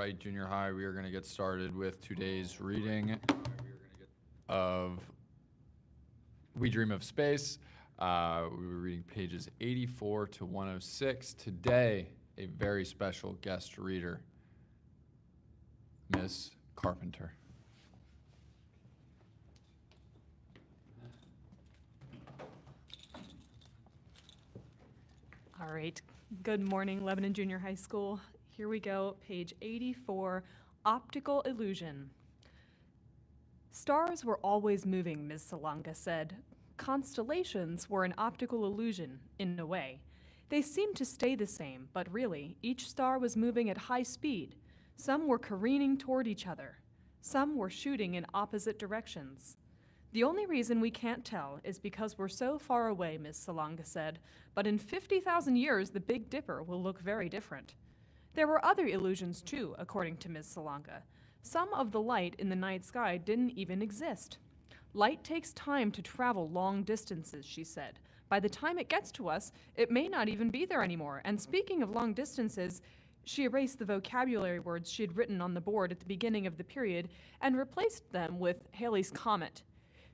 Wright Junior High. We are going to get started with today's reading of We Dream of Space. We were reading pages 84 to 106. Today, a very special guest reader, Miss Carpenter. All right. Good morning, Lebanon Junior High School. Here we go, page 84, Optical Illusion. Stars were always moving, Ms. Salonga said. Constellations were an optical illusion, in a way. They seemed to stay the same, but really, each star was moving at high speed. Some were careening toward each other. Some were shooting in opposite directions. The only reason we can't tell is because we're so far away, Ms. Salonga said, but in 50,000 years, the Big Dipper will look very different. There were other illusions too, according to Ms. Salonga. Some of the light in the night sky didn't even exist. Light takes time to travel long distances, she said. By the time it gets to us, it may not even be there anymore. And speaking of long distances, she erased the vocabulary words she had written on the board at the beginning of the period and replaced them with Halley's Comet.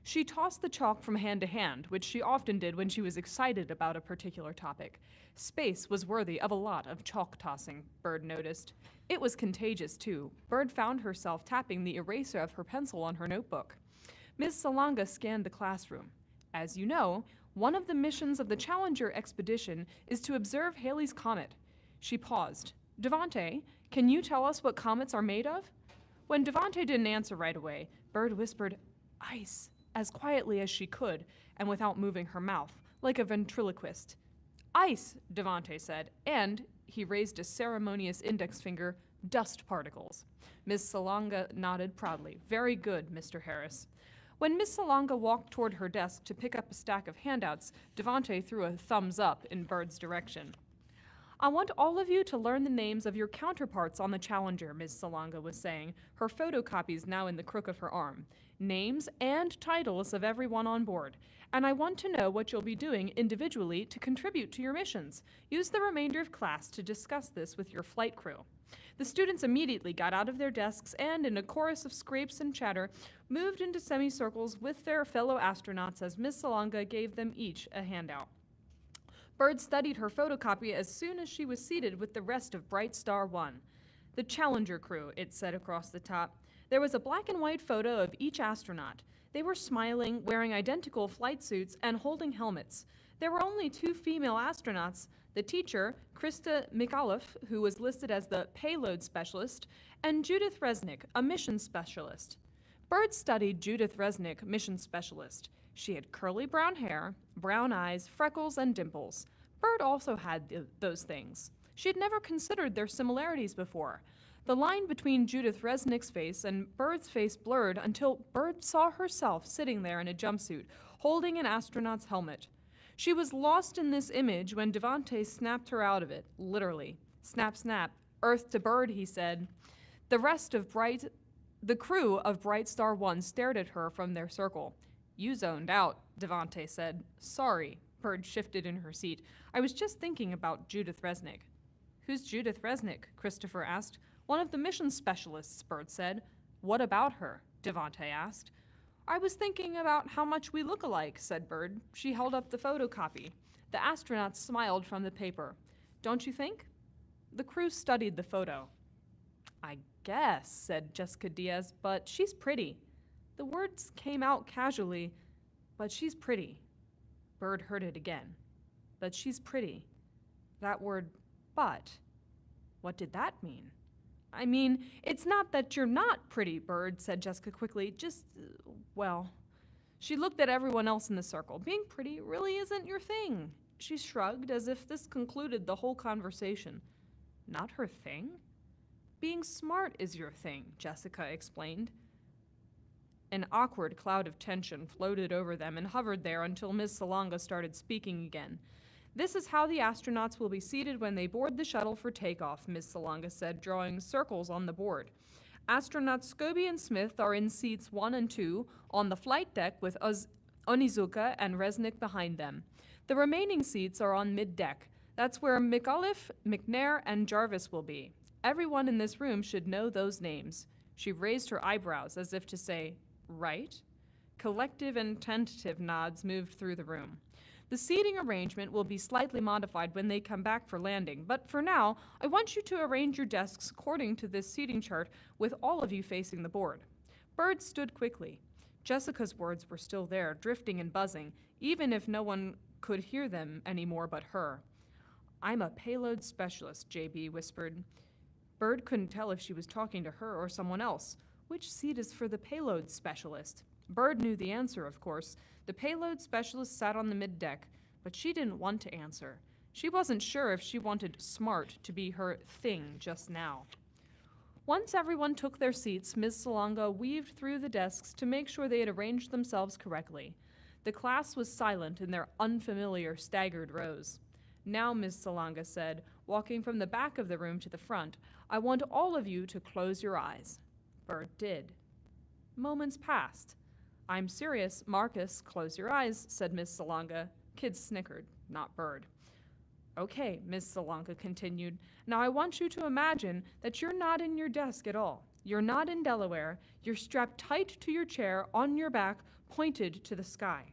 She tossed the chalk from hand to hand, which she often did when she was excited about a particular topic. Space was worthy of a lot of chalk tossing, Bird noticed. It was contagious, too. Bird found herself tapping the eraser of her pencil on her notebook. Ms. Salonga scanned the classroom. As you know, one of the missions of the Challenger expedition is to observe Halley's Comet. She paused. Devante, can you tell us what comets are made of? When Devante didn't answer right away, Bird whispered, ice, as quietly as she could, and without moving her mouth, like a ventriloquist. Ice, Devante said, and, he raised a ceremonious index finger, dust particles. Miss Salonga nodded proudly. Very good, Mr. Harris. When Miss Salonga walked toward her desk to pick up a stack of handouts, Devante threw a thumbs up in Bird's direction. I want all of you to learn the names of your counterparts on the Challenger, Ms. Salonga was saying, her photocopies now in the crook of her arm. Names and titles of everyone on board. And I want to know what you'll be doing individually to contribute to your missions. Use the remainder of class to discuss this with your flight crew. The students immediately got out of their desks and, in a chorus of scrapes and chatter, moved into semicircles with their fellow astronauts as Ms. Salonga gave them each a handout. Bird studied her photocopy as soon as she was seated with the rest of Bright Star 1. The Challenger crew, it said across the top. There was a black and white photo of each astronaut. They were smiling, wearing identical flight suits, and holding helmets. There were only 2 female astronauts, the teacher, Krista McAuliffe, who was listed as the payload specialist, and Judith Resnick, a mission specialist. Bird studied Judith Resnick, mission specialist. She had curly brown hair, brown eyes, freckles, and dimples. Bird also had those things. She had never considered their similarities before. The line between Judith Resnick's face and Bird's face blurred until Bird saw herself sitting there in a jumpsuit, holding an astronaut's helmet. She was lost in this image when Devante snapped her out of it, literally. Snap, snap. Earth to Bird, he said. The crew of Bright Star 1 stared at her from their circle. You zoned out, Devante said. Sorry, Bird shifted in her seat. I was just thinking about Judith Resnick. Who's Judith Resnick? Christopher asked. One of the mission specialists, Bird said. What about her? Devante asked. I was thinking about how much we look alike, said Bird. She held up the photocopy. The astronauts smiled from the paper. Don't you think? The crew studied the photo. I guess, said Jessica Diaz, but she's pretty. The words came out casually, but she's pretty. Bird heard it again. But she's pretty. That word, but. What did that mean? I mean, it's not that you're not pretty, Bird, said Jessica quickly. Just, well. She looked at everyone else in the circle. Being pretty really isn't your thing. She shrugged as if this concluded the whole conversation. Not her thing? Being smart is your thing, Jessica explained. An awkward cloud of tension floated over them and hovered there until Ms. Salonga started speaking again. This is how the astronauts will be seated when they board the shuttle for takeoff, Ms. Salonga said, drawing circles on the board. Astronauts Scobie and Smith are in seats 1 and 2 on the flight deck with Onizuka and Resnick behind them. The remaining seats are on mid-deck. That's where McAuliffe, McNair, and Jarvis will be. Everyone in this room should know those names. She raised her eyebrows as if to say, right? Collective and tentative nods moved through the room. The seating arrangement will be slightly modified when they come back for landing, but for now, I want you to arrange your desks according to this seating chart with all of you facing the board. Bird stood quickly. Jessica's words were still there, drifting and buzzing, even if no one could hear them anymore but her. I'm a payload specialist, JB whispered. Bird couldn't tell if she was talking to her or someone else. Which seat is for the payload specialist? Bird knew the answer, of course. The payload specialist sat on the middeck, but she didn't want to answer. She wasn't sure if she wanted smart to be her thing just now. Once everyone took their seats, Ms. Salonga weaved through the desks to make sure they had arranged themselves correctly. The class was silent in their unfamiliar, staggered rows. Now, Ms. Salonga said, walking from the back of the room to the front, I want all of you to close your eyes. Bird did. Moments passed. I'm serious, Marcus, close your eyes, said Ms. Salonga. Kids snickered, not Bird. Okay, Ms. Salonga continued. Now I want you to imagine that you're not in your desk at all. You're not in Delaware. You're strapped tight to your chair, on your back, pointed to the sky.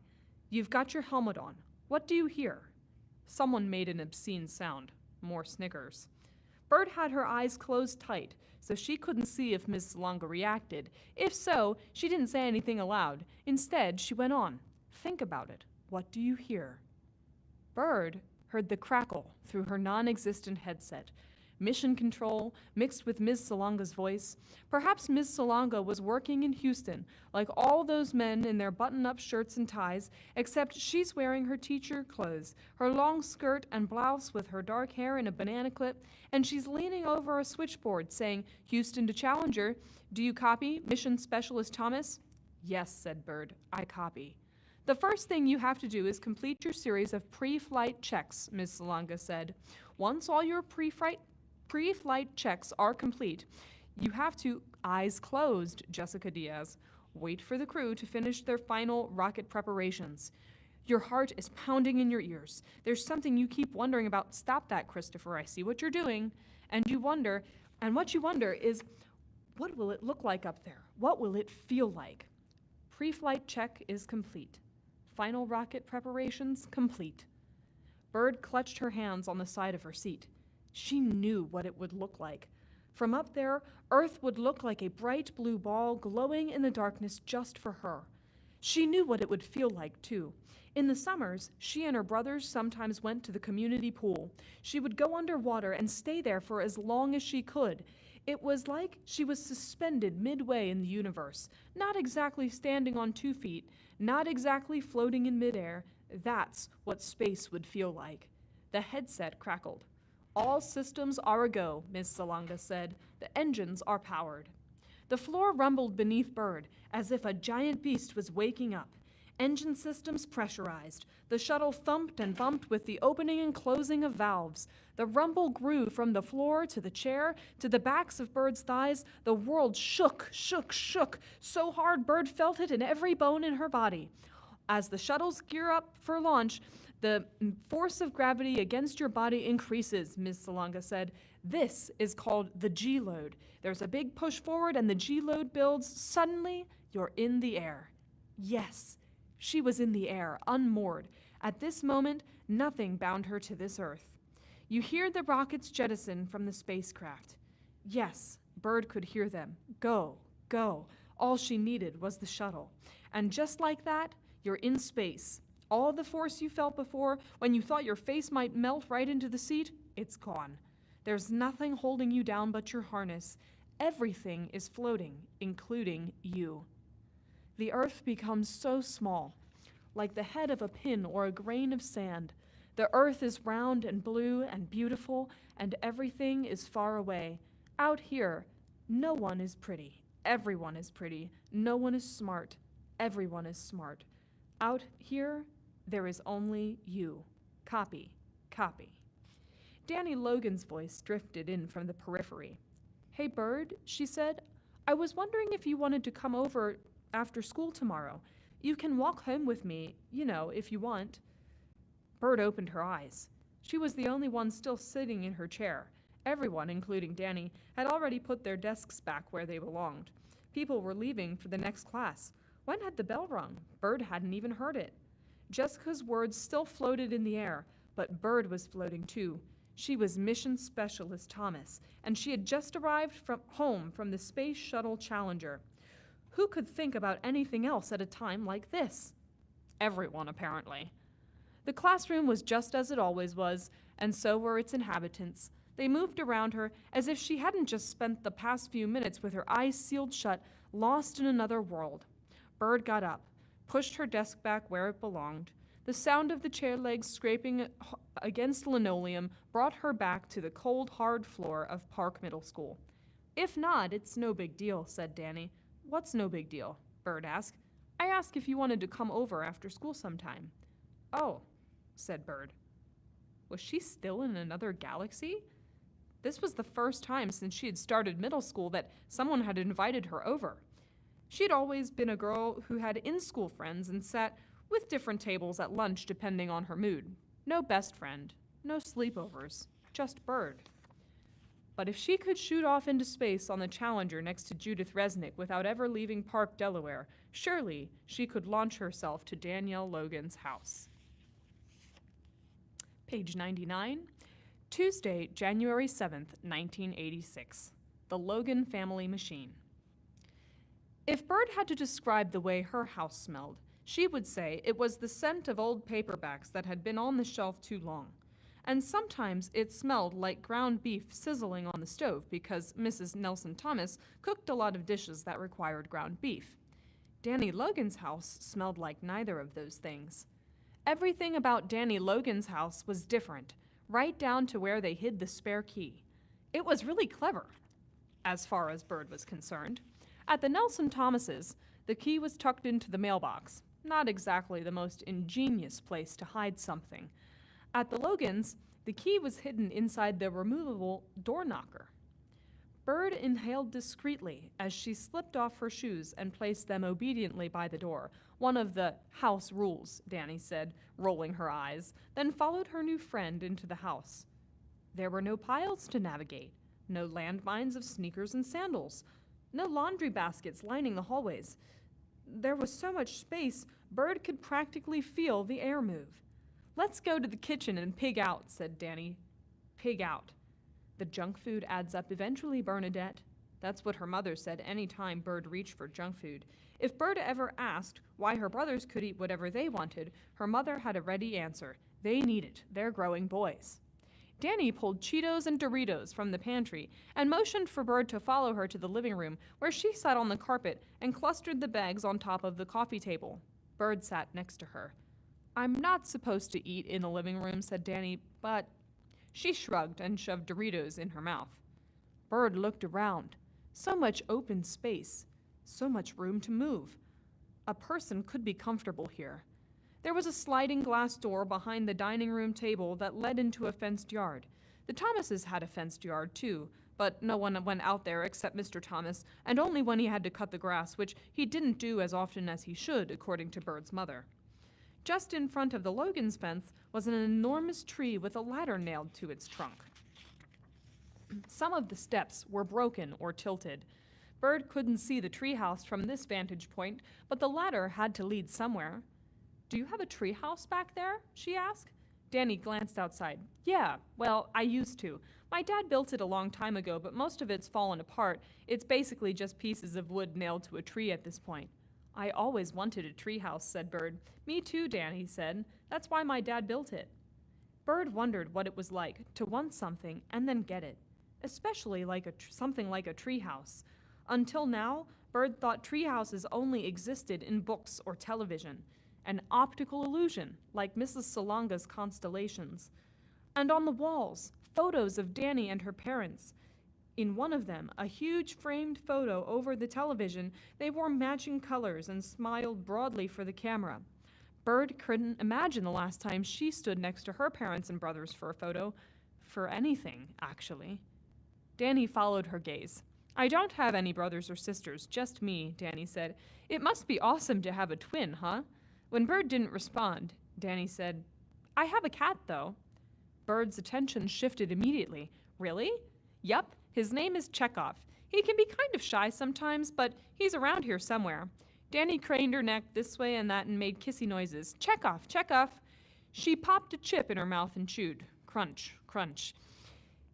You've got your helmet on. What do you hear? Someone made an obscene sound. More snickers. Bird had her eyes closed tight, so she couldn't see if Ms. Salonga reacted. If so, she didn't say anything aloud. Instead, she went on. Think about it. What do you hear? Bird heard the crackle through her non-existent headset. Mission control mixed with Ms. Salonga's voice. Perhaps Ms. Salonga was working in Houston, like all those men in their button-up shirts and ties, except she's wearing her teacher clothes, her long skirt and blouse with her dark hair in a banana clip, and she's leaning over a switchboard saying, Houston to Challenger, do you copy, Mission Specialist Thomas? Yes, said Bird, I copy. The first thing you have to do is complete your series of pre-flight checks, Ms. Salonga said. Once all your pre-flight checks are complete, you have to, eyes closed, Jessica Diaz, wait for the crew to finish their final rocket preparations. Your heart is pounding in your ears. There's something you keep wondering about. Stop that, Christopher. I see what you're doing. And what you wonder is, what will it look like up there? What will it feel like? Pre-flight check is complete. Final rocket preparations complete. Bird clutched her hands on the side of her seat. She knew what it would look like. From up there, Earth would look like a bright blue ball glowing in the darkness just for her. She knew what it would feel like, too. In the summers, she and her brothers sometimes went to the community pool. She would go underwater and stay there for as long as she could. It was like she was suspended midway in the universe, not exactly standing on 2 feet, not exactly floating in midair. That's what space would feel like. The headset crackled. All systems are a-go, Ms. Salonga said. The engines are powered. The floor rumbled beneath Bird, as if a giant beast was waking up. Engine systems pressurized. The shuttle thumped and bumped with the opening and closing of valves. The rumble grew from the floor to the chair to the backs of Bird's thighs. The world shook, shook, shook, so hard Bird felt it in every bone in her body. As the shuttles gear up for launch, the force of gravity against your body increases, Ms. Salonga said. This is called the G-load. There's a big push forward and the G-load builds. Suddenly, you're in the air. Yes, she was in the air, unmoored. At this moment, nothing bound her to this Earth. You hear the rockets jettison from the spacecraft. Yes, Bird could hear them. Go, go. All she needed was the shuttle. And just like that, you're in space. All the force you felt before, when you thought your face might melt right into the seat, it's gone. There's nothing holding you down but your harness. Everything is floating, including you. The Earth becomes so small, like the head of a pin or a grain of sand. The Earth is round and blue and beautiful, and everything is far away. Out here, no one is pretty. Everyone is pretty. No one is smart. Everyone is smart. Out here, there is only you. Copy, copy. Danny Logan's voice drifted in from the periphery. Hey, Bird, she said. I was wondering if you wanted to come over after school tomorrow. You can walk home with me, if you want. Bird opened her eyes. She was the only one still sitting in her chair. Everyone, including Danny, had already put their desks back where they belonged. People were leaving for the next class. When had the bell rung? Bird hadn't even heard it. Jessica's words still floated in the air, but Bird was floating too. She was Mission Specialist Thomas, and she had just arrived home from the Space Shuttle Challenger. Who could think about anything else at a time like this? Everyone, apparently. The classroom was just as it always was, and so were its inhabitants. They moved around her as if she hadn't just spent the past few minutes with her eyes sealed shut, lost in another world. Bird got up, pushed her desk back where it belonged. The sound of the chair legs scraping against linoleum brought her back to the cold, hard floor of Park Middle School. If not, it's no big deal, said Danny. What's no big deal? Bird asked. I asked if you wanted to come over after school sometime. Oh, said Bird. Was she still in another galaxy? This was the first time since she had started middle school that someone had invited her over. She'd always been a girl who had in-school friends and sat with different tables at lunch depending on her mood. No best friend, no sleepovers, just Bird. But if she could shoot off into space on the Challenger next to Judith Resnick without ever leaving Park, Delaware, surely she could launch herself to Danielle Logan's house. Page 99. Tuesday, January 7th, 1986. The Logan Family Machine. If Bird had to describe the way her house smelled, she would say it was the scent of old paperbacks that had been on the shelf too long. And sometimes it smelled like ground beef sizzling on the stove because Mrs. Nelson Thomas cooked a lot of dishes that required ground beef. Danny Logan's house smelled like neither of those things. Everything about Danny Logan's house was different, right down to where they hid the spare key. It was really clever, as far as Bird was concerned. At the Nelson Thomases, the key was tucked into the mailbox. Not exactly the most ingenious place to hide something. At the Logans, the key was hidden inside the removable door knocker. Bird inhaled discreetly as she slipped off her shoes and placed them obediently by the door. One of the house rules, Danny said, rolling her eyes, then followed her new friend into the house. There were no piles to navigate, no landmines of sneakers and sandals, no laundry baskets lining the hallways. There was so much space, Bird could practically feel the air move. Let's go to the kitchen and pig out, said Danny. Pig out. The junk food adds up eventually, Bernadette. That's what her mother said any time Bird reached for junk food. If Bird ever asked why her brothers could eat whatever they wanted, her mother had a ready answer. They need it. They're growing boys. Danny pulled Cheetos and Doritos from the pantry and motioned for Bird to follow her to the living room, where she sat on the carpet and clustered the bags on top of the coffee table. Bird sat next to her. I'm not supposed to eat in the living room, said Danny, but... She shrugged and shoved Doritos in her mouth. Bird looked around. So much open space. So much room to move. A person could be comfortable here. There was a sliding glass door behind the dining room table that led into a fenced yard. The Thomases had a fenced yard, too, but no one went out there except Mr. Thomas, and only when he had to cut the grass, which he didn't do as often as he should, according to Bird's mother. Just in front of the Logan's fence was an enormous tree with a ladder nailed to its trunk. Some of the steps were broken or tilted. Bird couldn't see the treehouse from this vantage point, but the ladder had to lead somewhere. Do you have a treehouse back there? She asked. Danny glanced outside. Yeah, well, I used to. My dad built it a long time ago, but most of it's fallen apart. It's basically just pieces of wood nailed to a tree at this point. I always wanted a treehouse, said Bird. Me too, Danny said. That's why my dad built it. Bird wondered what it was like to want something and then get it, especially like something like a treehouse. Until now, Bird thought treehouses only existed in books or television, an optical illusion like Mrs. Solanga's constellations. And on the walls, photos of Danny and her parents. In one of them, a huge framed photo over the television, they wore matching colors and smiled broadly for the camera. Bird couldn't imagine the last time she stood next to her parents and brothers for a photo. For anything, actually. Danny followed her gaze. I don't have any brothers or sisters, just me, Danny said. It must be awesome to have a twin, huh? When Bird didn't respond, Danny said, I have a cat, though. Bird's attention shifted immediately. Really? Yup, his name is Chekhov. He can be kind of shy sometimes, but he's around here somewhere. Danny craned her neck this way and that and made kissy noises. Chekhov, Chekhov. She popped a chip in her mouth and chewed. Crunch, crunch.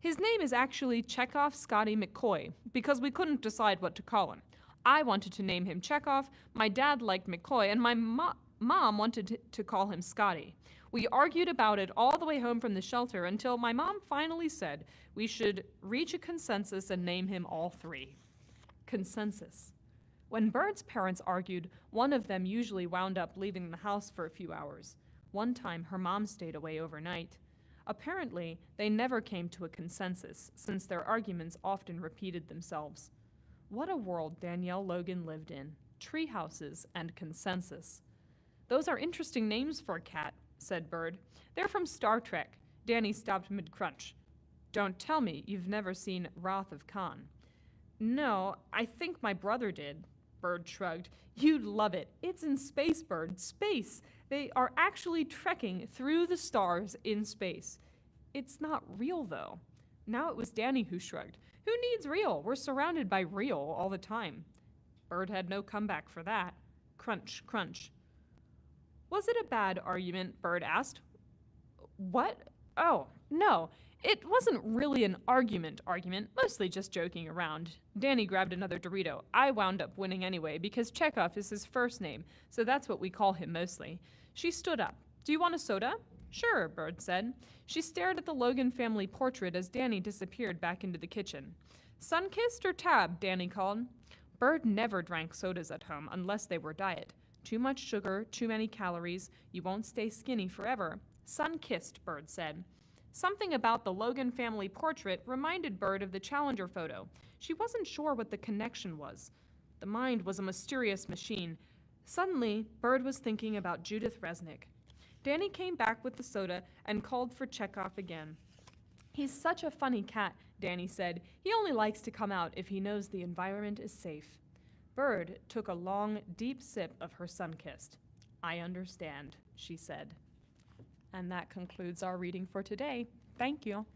His name is actually Chekhov Scotty McCoy, because we couldn't decide what to call him. I wanted to name him Chekhov, my dad liked McCoy, and my mom wanted to call him Scotty. We argued about it all the way home from the shelter until my mom finally said we should reach a consensus and name him all three. Consensus. When Bird's parents argued, one of them usually wound up leaving the house for a few hours. One time, her mom stayed away overnight. Apparently, they never came to a consensus, since their arguments often repeated themselves. What a world Danielle Logan lived in. Tree houses and consensus. Those are interesting names for a cat, said Bird. They're from Star Trek. Danny stopped mid-crunch. Don't tell me you've never seen Wrath of Khan. No, I think my brother did. Bird shrugged. You'd love it. It's in space, Bird. Space. They are actually trekking through the stars in space. It's not real, though. Now it was Danny who shrugged. Who needs real? We're surrounded by real all the time. Bird had no comeback for that. Crunch, crunch. Was it a bad argument? Bird asked. What? Oh, no. It wasn't really an argument, mostly just joking around. Danny grabbed another Dorito. I wound up winning anyway, because Chekhov is his first name, so that's what we call him mostly. She stood up. Do you want a soda? Sure, Bird said. She stared at the Logan family portrait as Danny disappeared back into the kitchen. Sunkissed or Tab? Danny called. Bird never drank sodas at home unless they were diet. Too much sugar, too many calories, you won't stay skinny forever. Sun-kissed, Bird said. Something about the Logan family portrait reminded Bird of the Challenger photo. She wasn't sure what the connection was. The mind was a mysterious machine. Suddenly, Bird was thinking about Judith Resnick. Danny came back with the soda and called for Chekhov again. He's such a funny cat, Danny said. He only likes to come out if he knows the environment is safe. Bird took a long, deep sip of her sun-kissed. I understand, she said. And that concludes our reading for today. Thank you.